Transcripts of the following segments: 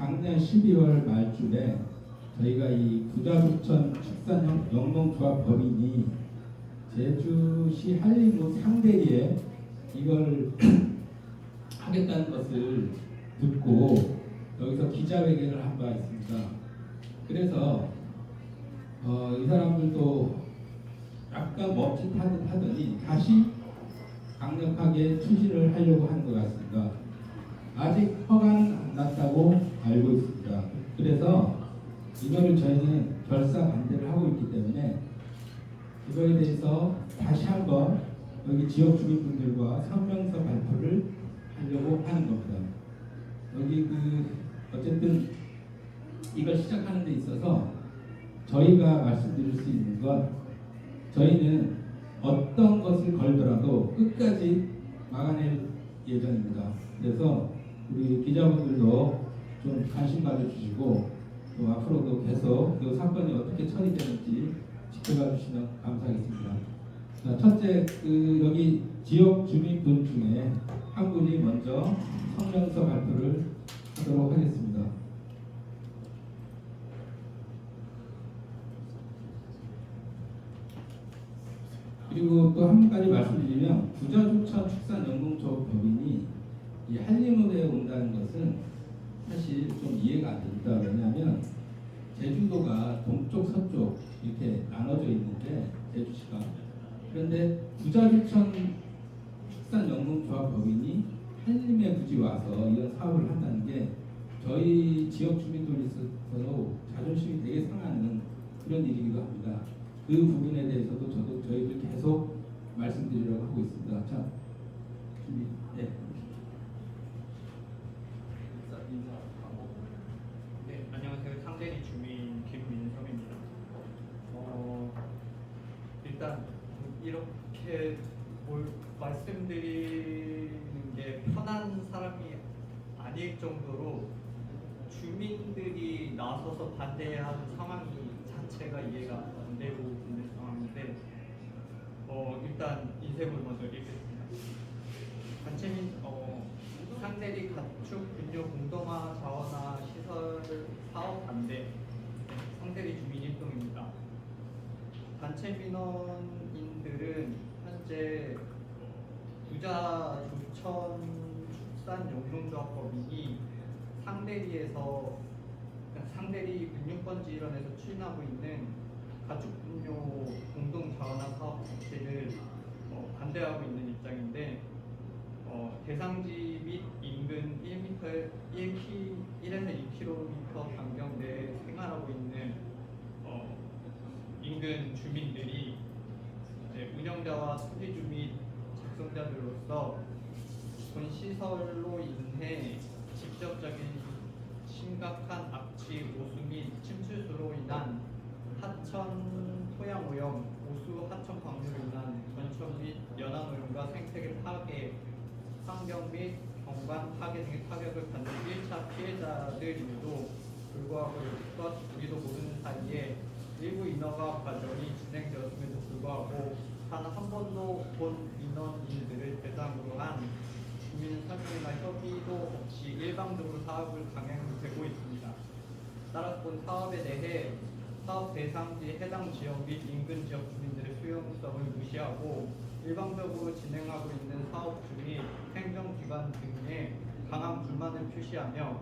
작년 12월 말쯤에 저희가 이 부자주천 축산 영농조합 법인이 제주시 한림읍 상대리에 이걸 하겠다는 것을 듣고 여기서 기자회견을 한 바 있습니다. 그래서 이 사람들도 약간 멈칫하듯 하더니 다시 강력하게 추진을 하려고 하는 것 같습니다. 아직 허가는 안 났다고 알고 있습니다. 그래서 이거를 저희는 결사 반대를 하고 있기 때문에 이거에 대해서 다시 한번 여기 지역 주민분들과 성명서 발표를 하려고 하는 겁니다. 여기 어쨌든 이걸 시작하는 데 있어서 저희가 말씀드릴 수 있는 건 저희는 어떤 것을 걸더라도 끝까지 막아낼 예정입니다. 그래서 우리 기자분들도 좀 관심 가져주시고 또 앞으로도 계속 이 사건이 어떻게 처리되는지 지켜봐 주시면 감사하겠습니다. 자, 첫째, 여기 지역 주민분 중에 한 분이 먼저 성명서 발표를 하도록 하겠습니다. 그리고 또 한 가지 말씀드리면 부자주천 축산영농조합 법인이 이 한림읍에 온다는 것은 사실 좀 이해가 안 됩니다. 왜냐하면 제주도가 동쪽 서쪽 이렇게 나눠져 있는데 제주시가 그런데 부자주천 축산영농조합 법인이 한림에 굳이 와서 이런 사업을 한다는 게 저희 지역 주민들이 있어서 자존심이 되게 상하는 그런 일이기도 합니다. 그 부분에 대해서도 저희들 계속 말씀드리려고 하고 있습니다. 자, 준비. 네. 네, 안녕하세요. 상대리 주민 김민섭입니다. 일단 이렇게 말씀드리는 게 편한 사람이 아닐 정도로 주민들이 나서서 반대하는 상황이 자체가 이해가 안 되고 있는 상황인데 일단 인쇄물 먼저 읽겠습니다. 단체민 상대리 가축 분뇨 공동화 자원화 시설 사업 반대 상대리 주민 일동입니다. 단체 민원인들은 현재 부자주천 축산영농조합 법인이 상대리 분유권지 일원에서 추진하고 있는 가축 분뇨 공동 자원화 사업 자체를 반대하고 있는 입장인데 대상지 및 인근 1에서 2km 반경 내에 생활하고 있는 인근 주민들이 운영자와 토지주 및 작성자들로서 본 시설로 인해 직접적인 심각한 악취, 오수 및 침출수로 인한 하천 토양 오염, 오수 하천 방류로 인한 건축 및 연안 오염과 생태계 파괴, 환경 및 경관 파괴 등의 타격을 받는 1차 피해자들임에도 불구하고 여기껏 우리도 모르는 사이에 일부 인허가 과정이 진행되었음에도 불구하고 단 한 번도 본 민원인들을 대상으로 한 주민 설명이나 협의도 없이 일방적으로 사업을 강행되고 있습니다. 따라서 본 사업에 대해 사업 대상지 해당 지역 및 인근 지역 주민들의 수용성을 무시하고 일방적으로 진행하고 있는 사업주 및 행정기관 등에 강한 불만을 표시하며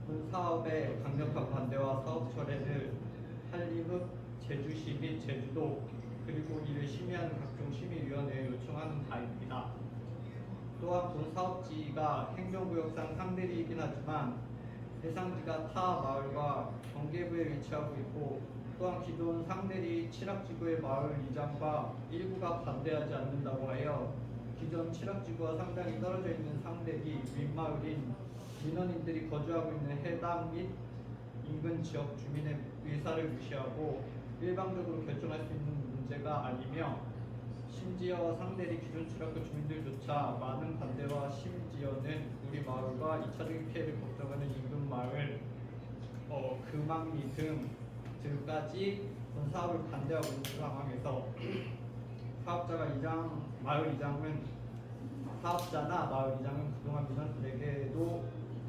본 사업의 강력한 반대와 사업 철회를 한림읍, 제주시 및 제주도 그리고 이를 심의하는 각종 심의위원회에 요청하는 바입니다. 또한 본 사업지가 행정구역상 상대리이긴 하지만 대상지가 타 마을과 경계부에 위치하고 있고 또한 기존 상대리 칠악지구의 마을 이장과 일부가 반대하지 않는다고 하여 기존 칠악지구와 상당히 떨어져 있는 상대리 윗마을인 민원인들이 거주하고 있는 해당 및 인근 지역 주민의 의사를 무시하고 일방적으로 결정할 수 있는 문제가 아니며 심지어 상대리 기존 칠악구 주민들조차 많은 반대와 심지어는 우리 마을과 2차적인 피해를 걱정하는 인근 마을 금왕리 등까지 본 사업을 반대하고 있는 상황에서 사업자나 마을 이장은 그동안 민원들에게도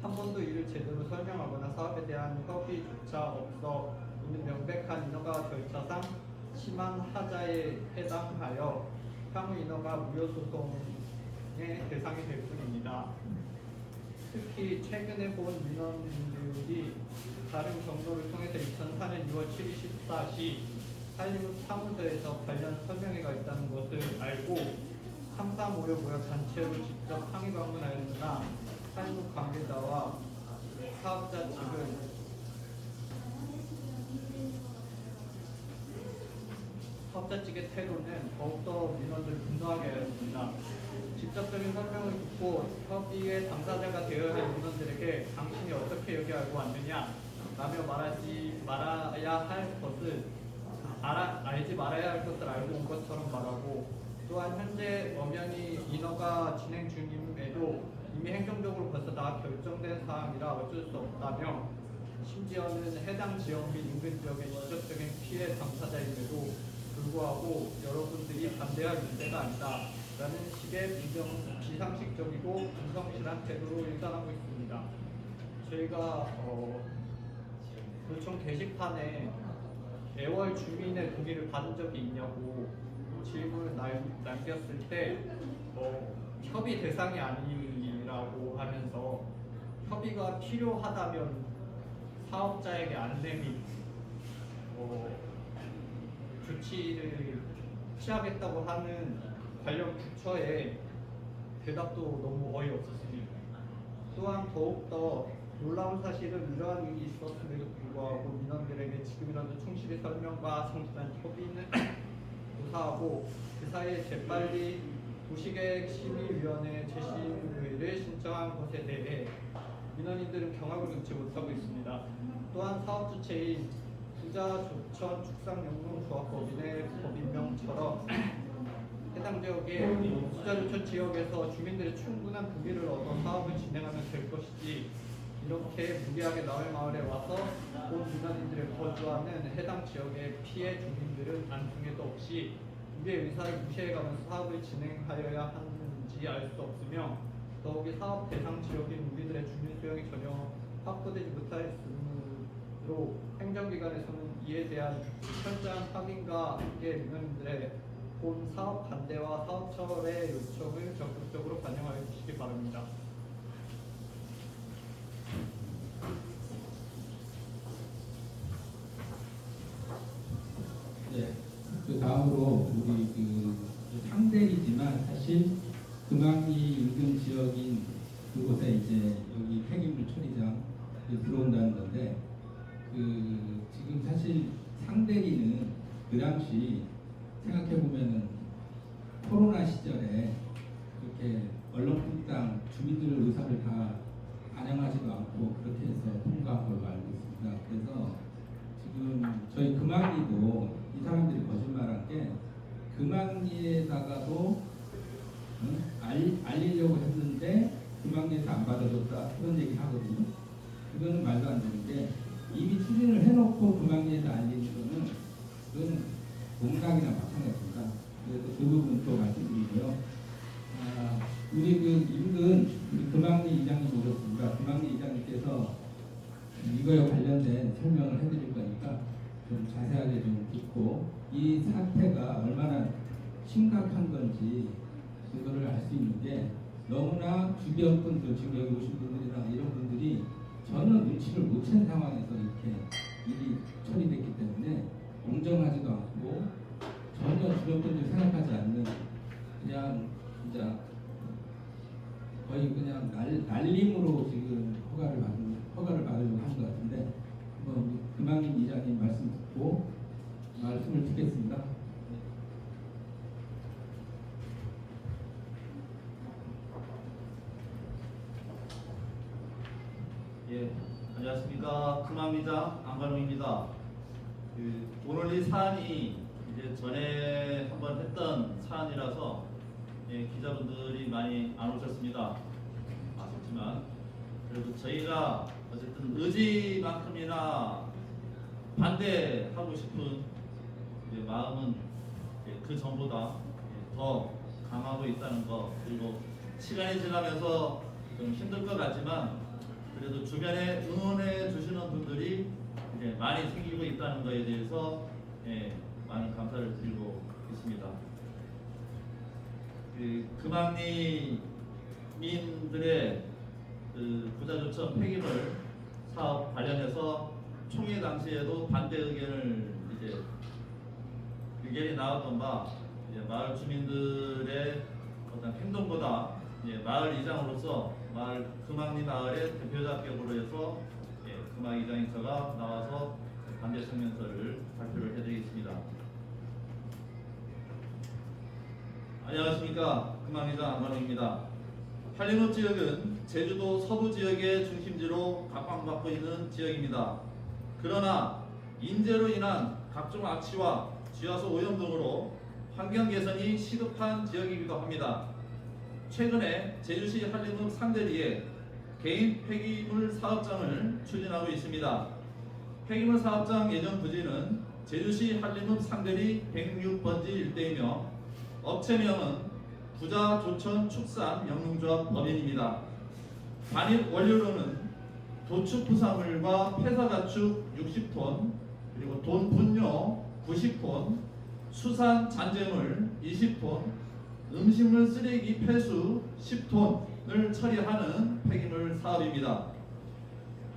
한 번도 이를 제대로 설명하거나 사업에 대한 협의조차 없어 이는 명백한 인허가 절차상 심한 하자에 해당하여 향후 인허가 무효소송의 대상이 될 뿐입니다. 특히 최근에 본 민원인들이 다른 경로를 통해서 2004년 6월 7일 14시 한림읍 사무소에서 관련 설명회가 있다는 것을 알고 3356 모여 단체로 직접 항의 방문하였으나 한림읍 관계자와 사업자 측은 사업자 측의 태도는 더욱더 민원을 분노하게 하였습니다. 직접적인 설명을 듣고 협의의 당사자가 되어야 할 민원들에게 당신이 어떻게 여기 알고 왔느냐 라며 말하지 말아야 할 것을 알지 말아야 할 것을 알고 온 것처럼 말하고 또한 현재 엄연히 인허가 진행 중임에도 이미 행정적으로 벌써 다 결정된 사항이라 어쩔 수 없다며 심지어는 해당 지역 및 인근 지역의 직접적인 피해 당사자임에도 불구하고 여러분들이 반대할 문제가 아니다 라는 식의 비상식적이고 불성실한 태도로 일관하고 있습니다. 저희가 도청 게시판에 애월 주민의 동의를 받은 적이 있냐고 질문을 남겼을 때 협의 대상이 아니라고 하면서 협의가 필요하다면 사업자에게 안내 및 조치를 취하겠다고 하는 관련 부처의 대답도 너무 어이없었습니다. 또한 더욱더 놀라운 사실은 이러한 일이 있었음에도 불구하고 민원들에게 지금이라도 충실히 설명과 성실한 협의는 조사하고 그 사이에 재빨리 도시계획심의위원회 재심의를 신청한 것에 대해 민원인들은 경악을 금치 못하고 있습니다. 또한 사업 주체인 부자조천축산영농조합법인의 법인명처럼 해당 지역의 부자조천 지역에서 주민들의 충분한 동의를 얻어 사업을 진행하면 될 것이지 이렇게 무리하게 남의 마을에 와서 본 민원인들을 거주하는 해당 지역의 피해 주민들은 안중에도 없이 우리의 의사를 무시해가면서 사업을 진행하여야 하는지 알 수 없으며 더욱이 사업 대상 지역인 우리들의 주민 수용이 전혀 확보되지 못하였으므로 행정기관에서는 이에 대한 철저한 확인과 함께 민원인들의 본 사업 반대와 사업처의 요청을 적극적으로 반영하여 주시기 바랍니다. 네. 그 다음으로 우리 그 상대이지만 사실 금왕리 인근 지역인 그곳에 이제 여기 폐기물 처리장 들어온다는 건데 지금 사실 상대리는 그 당시 생각해 보면은 코로나 시절에 그렇게 얼렁뚱땅 주민들의 의사를 다 반영하지도 않고 그렇게 해서 통과한 걸로 알고 있습니다. 그래서 지금 저희 금왕리도 이 사람들이 거짓말한 게 금왕리에다가도 알리려고 했는데 금왕리에서 안 받아줬다 그런 얘기 하거든요. 그거는 말도 안 되는 게 이미 추진을 해놓고 금왕리에서 알리는 거는 그건 농락이나 마찬가지입니다. 그래서 그 부분 또 말씀드리고요. 우리 그 인근 우리 금왕리 이장님 오셨습니다. 금왕리 이장님께서 이거에 관련된 설명을 해드릴 거니까 좀 자세하게 좀 듣고 이 사태가 얼마나 심각한 건지 그거를 알 수 있는 게 너무나 주변 분들 지금 여기 오신 분들이나 이런 분들이 전혀 눈치를 못 챈 상황에서 이렇게 일이 처리됐기 때문에 공정하지도 않고 전혀 주변 분들 생각하지 않는 그냥 진짜 거의 그냥 날림으로 지금 허가를 받으려고 하는 것 같은데 금왕인 이장님 말씀 듣고 말씀을 듣겠습니다. 예, 안녕하십니까. 금왕리장 안관웅입니다. 오늘 이 사안이 이제 전에 한번 했던 사안이라서 기자분들이 많이 안 오셨습니다. 아쉽지만 그래도 저희가 어쨌든 의지만큼이나 반대하고 싶은 마음은 그 전보다 더 강하고 있다는 거, 그리고 시간이 지나면서 좀 힘들 것 같지만 그래도 주변에 응원해 주시는 분들이 이제 많이 생기고 있다는 것에 대해서 많은 감사를 드리고 있습니다. 금왕리민들의 부자조천 폐기물 사업 관련해서 총회 당시에도 반대 의견이 나왔던 바 마을 주민들의 어떤 행동보다 마을 이장으로서 금왕리 마을의 대표자격으로 해서 금왕 이장인처가 나와서 반대 성명서를 발표를 해드리겠습니다. 안녕하십니까, 금왕리장 안관호입니다. 한림읍 지역은 제주도 서부 지역의 중심지로 각광받고 있는 지역입니다. 그러나 인재로 인한 각종 악취와 지하수 오염 등으로 환경 개선이 시급한 지역이기도 합니다. 최근에 제주시 한림읍 상대리에 개인 폐기물 사업장을 추진하고 있습니다. 폐기물 사업장 예정 부지는 제주시 한림읍 상대리 106번지 일대이며 업체명은 부자조천축산 영농조합 법인입니다. 반입 원료로는 도축 부산물과 폐사가축 60톤, 그리고 돈 분뇨 90톤, 수산 잔재물 20톤, 음식물 쓰레기 폐수 10톤을 처리하는 폐기물 사업입니다.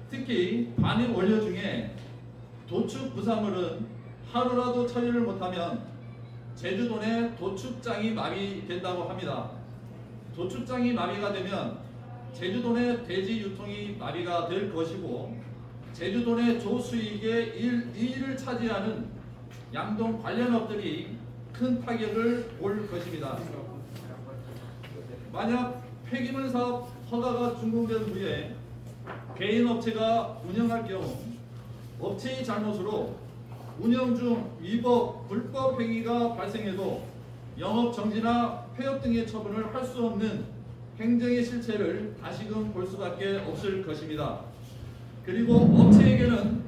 특히 반입 원료 중에 도축 부산물은 하루라도 처리를 못하면 제주도 내 도축장이 마비된다고 합니다. 도축장이 마비가 되면 제주도 내 돼지 유통이 마비가 될 것이고, 제주도 내 조수익의 2위를 차지하는 양동 관련업들이 큰 타격을 볼 것입니다. 만약 폐기물 사업 허가가 준공된 후에 개인 업체가 운영할 경우 업체의 잘못으로 운영 중 위법, 불법 행위가 발생해도 영업 정지나 폐업 등의 처분을 할 수 없는 행정의 실체를 다시금 볼 수밖에 없을 것입니다. 그리고 업체에게는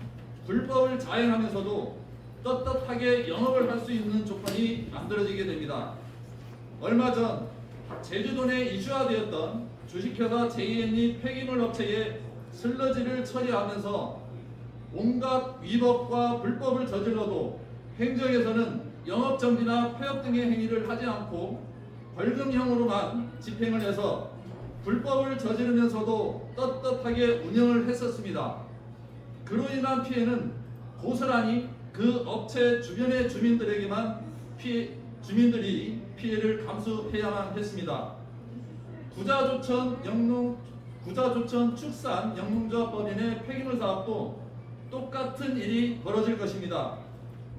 불법을 자행하면서도 떳떳하게 영업을 할 수 있는 조건이 만들어지게 됩니다. 얼마 전 제주도 내 이슈화되었던 주식회사 JNE 폐기물 업체의 슬러지를 처리하면서 온갖 위법과 불법을 저질러도 행정에서는 영업정지나 폐업 등의 행위를 하지 않고 벌금형으로만 집행을 해서 불법을 저지르면서도 떳떳하게 운영을 했었습니다. 그로 인한 피해는 고스란히 그 업체 주변의 주민들이 피해를 감수해야만 했습니다. 부자조천 축산 영농조합 법인의 폐기물 사업도 똑같은 일이 벌어질 것입니다.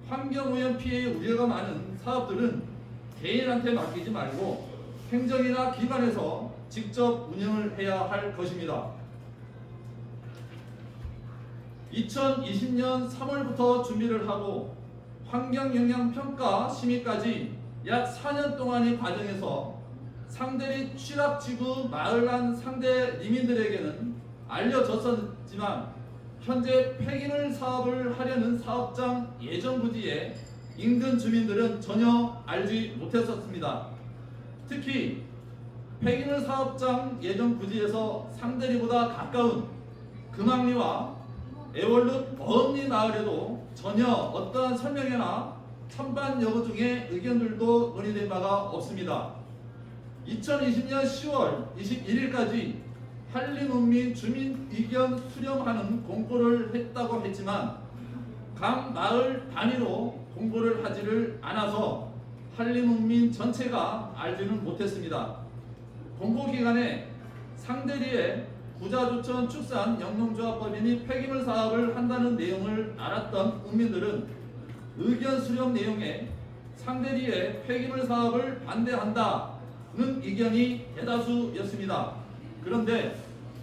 환경오염 피해의 우려가 많은 사업들은 개인한테 맡기지 말고 행정이나 기관에서 직접 운영을 해야 할 것입니다. 2020년 3월부터 준비를 하고 환경영향평가 심의까지 약 4년 동안의 과정에서 상대리 취락지구 마을 안 상대 리민들에게는 알려졌었지만 현재 폐기물 사업을 하려는 사업장 예정 부지에 인근 주민들은 전혀 알지 못했었습니다. 특히 폐기물 사업장 예정 부지에서 상대리보다 가까운 금왕리와 애월읍 어읍리 마을에도 전혀 어떠한 설명회나 찬반 여부 등의 의견들도 논의된 바가 없습니다. 2020년 10월 21일까지 한림읍민 주민 의견 수렴하는 공고를 했다고 했지만 각 마을 단위로 공고를 하지를 않아서 한림읍민 전체가 알지는 못했습니다. 공고 기간에 상대리에 부자조천 축산 영농조합법인이 폐기물 사업을 한다는 내용을 알았던 읍민들은 의견 수렴 내용에 상대리에 폐기물 사업을 반대한다는 의견이 대다수였습니다. 그런데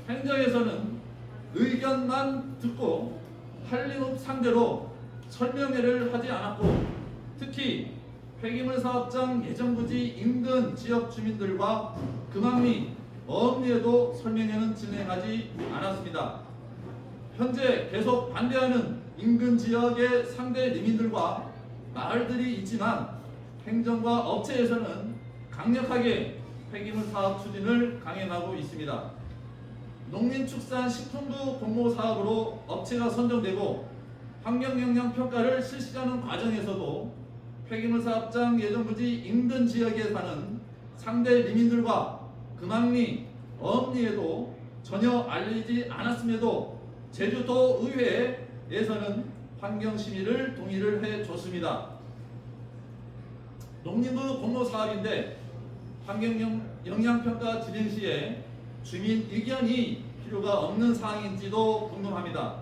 행정에서는 의견만 듣고 한림읍 상대로 설명회를 하지 않았고, 특히 폐기물 사업장 예정부지 인근 지역 주민들과 금왕리, 어읍리에도 설명회는 진행하지 않았습니다. 현재 계속 반대하는 인근 지역의 상대 리민들과 마을들이 있지만 행정과 업체에서는 강력하게 폐기물 사업 추진을 강행하고 있습니다. 농림축산식품부 공모 사업으로 업체가 선정되고 환경영향평가를 실시하는 과정에서도 폐기물 사업장 예정부지 인근 지역에 사는 상대 리민들과 금암리, 어업리에도 전혀 알리지 않았음에도 제주도 의회에서는 환경심의를 동의를 해줬습니다. 농림부 공모 사업인데 환경영향평가 진행 시에 주민 의견이 필요가 없는 사항인지도 궁금합니다.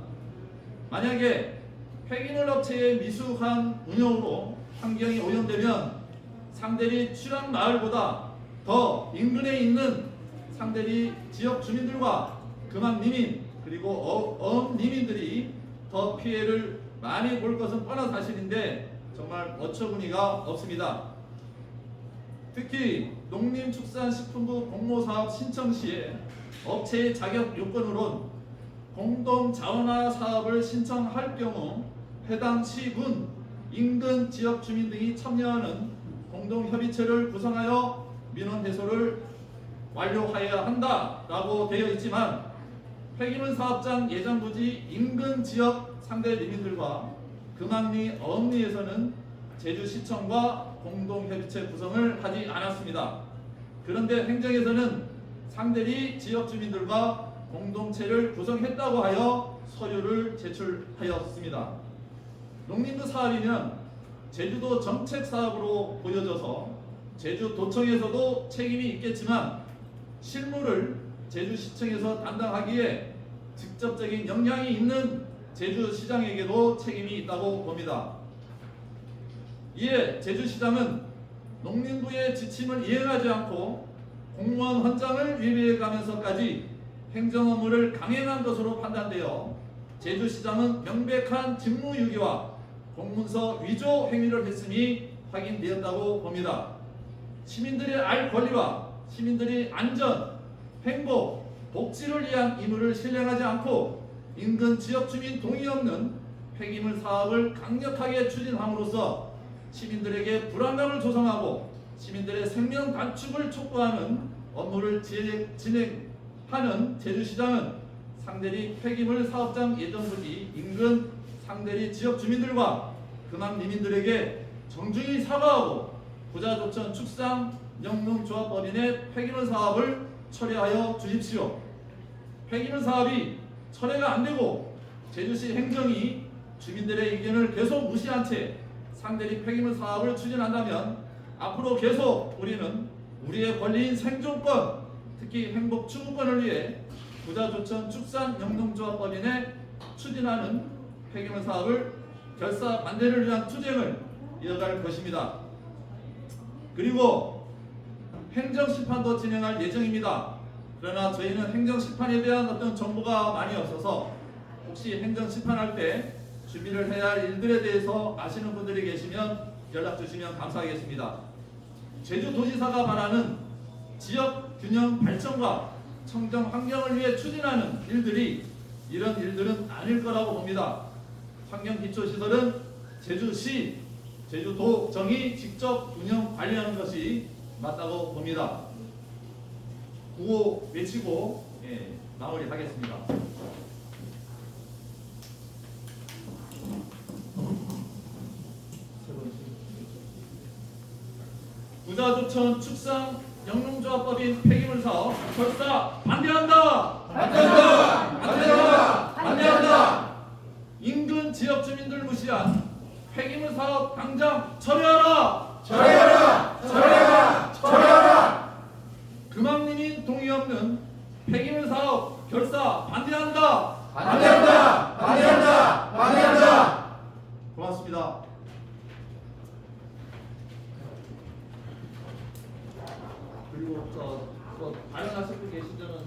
만약에 폐기물 업체의 미숙한 운영으로 환경이 오염되면 상대리 출항 마을보다 더 인근에 있는 상대리 지역 주민들과 금암 리민 그리고 어업 리민들이 더 피해를 많이 볼 것은 뻔한 사실인데 정말 어처구니가 없습니다. 특히 농림축산식품부 공모사업 신청 시에 업체의 자격 요건으론 공동자원화 사업을 신청할 경우 해당 시군 인근 지역 주민 등이 참여하는 공동협의체를 구성하여 민원 해소를 완료하여야 한다라고 되어 있지만 폐기물 사업장 예정부지 인근 지역 상대 리민들과 금암리, 어업리에서는 제주시청과 공동협의체 구성을 하지 않았습니다. 그런데 행정에서는 상대리 지역 주민들과 공동체를 구성했다고 하여 서류를 제출하였습니다. 농림부 사업이면 제주도 정책 사업으로 보여져서 제주도청에서도 책임이 있겠지만 실무를 제주시청에서 담당하기에 직접적인 영향이 있는 제주시장에게도 책임이 있다고 봅니다. 이에 제주시장은 농림부의 지침을 이행하지 않고 공무원 헌장을 위배해가면서까지 행정 업무를 강행한 것으로 판단되어 제주시장은 명백한 직무유기와 공문서 위조 행위를 했음이 확인되었다고 봅니다. 시민들의 알 권리와 시민들의 안전, 행복, 복지를 위한 임무를 실행하지 않고 인근 지역 주민 동의 없는 폐기물 사업을 강력하게 추진함으로써 시민들에게 불안감을 조성하고 시민들의 생명 단축을 촉구하는 업무를 진행하는 제주시장은 상대리 폐기물 사업장 예정부지 인근 상대리 지역 주민들과 금암 리민들에게 정중히 사과하고 부자조천 축산 영농조합법인의 폐기물 사업을 철회하여 주십시오. 폐기물 사업이 철회가 안되고 제주시 행정이 주민들의 의견을 계속 무시한 채 상대리 폐기물 사업을 추진한다면 앞으로 계속 우리는 우리의 권리인 생존권, 특히 행복 추구권을 위해 부자조천 축산 영농조합법인에 추진하는 폐기물 사업을 결사 반대를 위한 투쟁을 이어갈 것입니다. 그리고 행정심판도 진행할 예정입니다. 그러나 저희는 행정심판에 대한 어떤 정보가 많이 없어서 혹시 행정심판할 때 준비를 해야 할 일들에 대해서 아시는 분들이 계시면 연락 주시면 감사하겠습니다. 제주도지사가 바라는 지역 균형 발전과 청정 환경을 위해 추진하는 일들이 이런 일들은 아닐 거라고 봅니다. 환경기초시설은 제주시, 제주도정이 직접 운영 관리하는 것이 맞다고 봅니다. 구호 외치고 마무리하겠습니다. 부자조천 축산 영농조합법인 폐기물 사업 결사 반대한다! 반대한다! 반대한다! 반대한다! 인근 지역 주민들 무시한 폐기물 사업 당장 철회하라! 철회하라! 철회하라! 철회하라! 금암리민 동의 없는 폐기물 사업 결사 반대한다! 반대한다! 반대한다! 반대한다! 고맙습니다. 그리고 발언하실 분 계시면